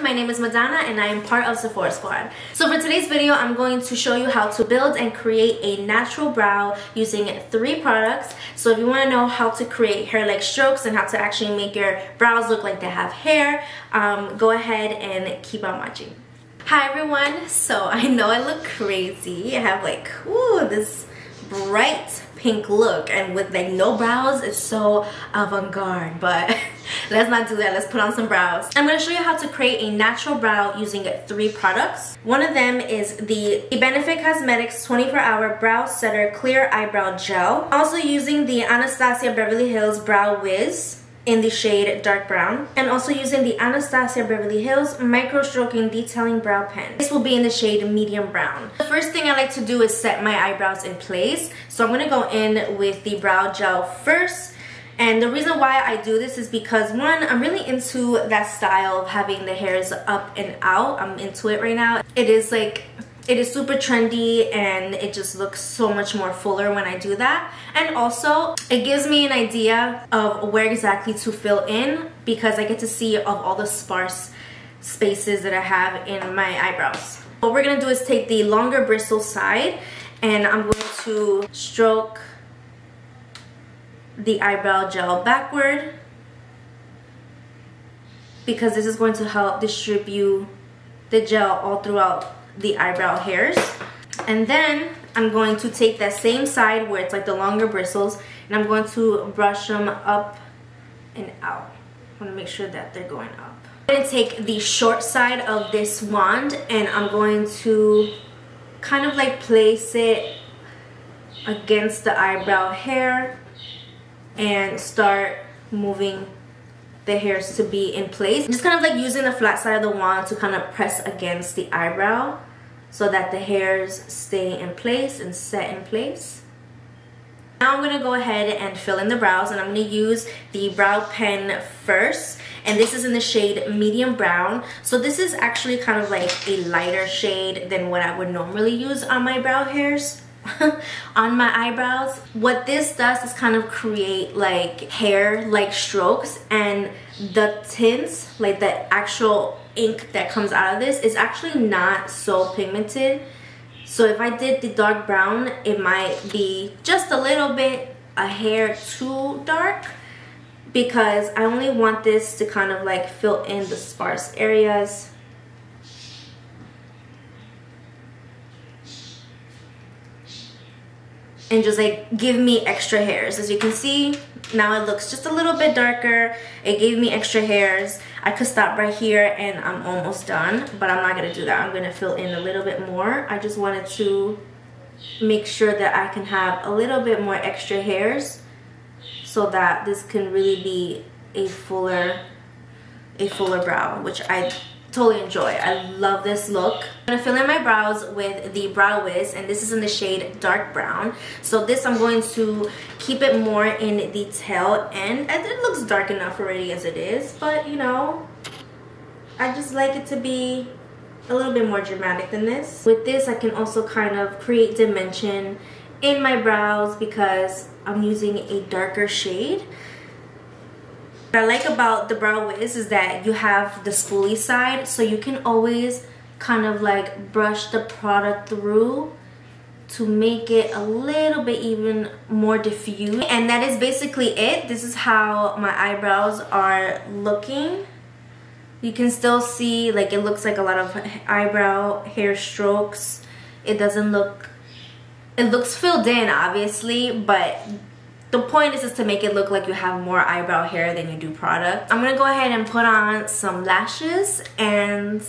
everyone, my name is Madonna and I am part of Sephora Squad. So for today's video, I'm going to show you how to build and create a natural brow using 3 products. So if you want to know how to create hair-like strokes and how to actually make your brows look like they have hair, go ahead and keep on watching. Hi everyone, so I know I look crazy. I have like, ooh, this bright pink look, and with like no brows, it's so avant-garde, but let's not do that. Let's put on some brows. I'm going to show you how to create a natural brow using 3 products. One of them is the Benefit Cosmetics 24-Hour Brow Setter Clear Eyebrow Gel. Also using the Anastasia Beverly Hills Brow Wiz in the shade dark brown, and also using the Anastasia Beverly Hills Micro Stroking Detailing Brow Pen. This will be in the shade medium brown. The first thing I like to do is set my eyebrows in place. So I'm going to go in with the brow gel first. And the reason why I do this is because, one, I'm really into that style of having the hairs up and out. I'm into it right now. It is super trendy and it just looks so much more fuller when I do that. And also, it gives me an idea of where exactly to fill in, because I get to see of all the sparse spaces that I have in my eyebrows. What we're going to do is take the longer bristle side and I'm going to stroke the eyebrow gel backward, because this is going to help distribute the gel all throughout the eyebrow hairs. And then I'm going to take that same side where it's like the longer bristles, and I'm going to brush them up and out. I want to make sure that they're going up. I'm going to take the short side of this wand and I'm going to kind of like place it against the eyebrow hair and start moving the hairs to be in place. Just kind of like using the flat side of the wand to kind of press against the eyebrow so that the hairs stay in place and set in place. Now I'm going to go ahead and fill in the brows, and I'm going to use the brow pen first, and this is in the shade medium brown. So this is actually kind of like a lighter shade than what I would normally use on my brow hairs. On my eyebrows. What this does is kind of create like hair like strokes, and the tints, like the actual ink that comes out of this, is actually not so pigmented. So if I did the dark brown, it might be just a little bit a hair too dark, because I only want this to kind of like fill in the sparse areas. And just like give me extra hairs. As you can see, now it looks just a little bit darker. It gave me extra hairs. I could stop right here and I'm almost done, but I'm not gonna do that. I'm gonna fill in a little bit more. I just wanted to make sure that I can have a little bit more extra hairs so that this can really be a fuller brow, which I totally enjoy. I love this look. I'm gonna fill in my brows with the Brow Wiz, and this is in the shade dark brown. So this, I'm going to keep it more in the tail end. And it looks dark enough already as it is, but you know, I just like it to be a little bit more dramatic than this. With this, I can also kind of create dimension in my brows because I'm using a darker shade. What I like about the Brow Wiz is that you have the spoolie side, so you can always kind of like brush the product through to make it a little bit even more diffused. And that is basically it. This is how my eyebrows are looking. You can still see like it looks like a lot of eyebrow hair strokes. It doesn't look, it looks filled in obviously, but the point is to make it look like you have more eyebrow hair than you do product. I'm gonna go ahead and put on some lashes and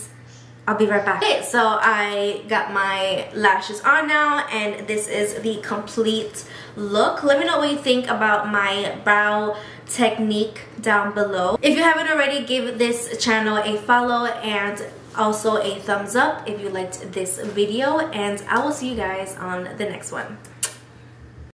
I'll be right back. Okay, so I got my lashes on now, and this is the complete look. Let me know what you think about my brow technique down below. If you haven't already, give this channel a follow and also a thumbs up if you liked this video, and I will see you guys on the next one.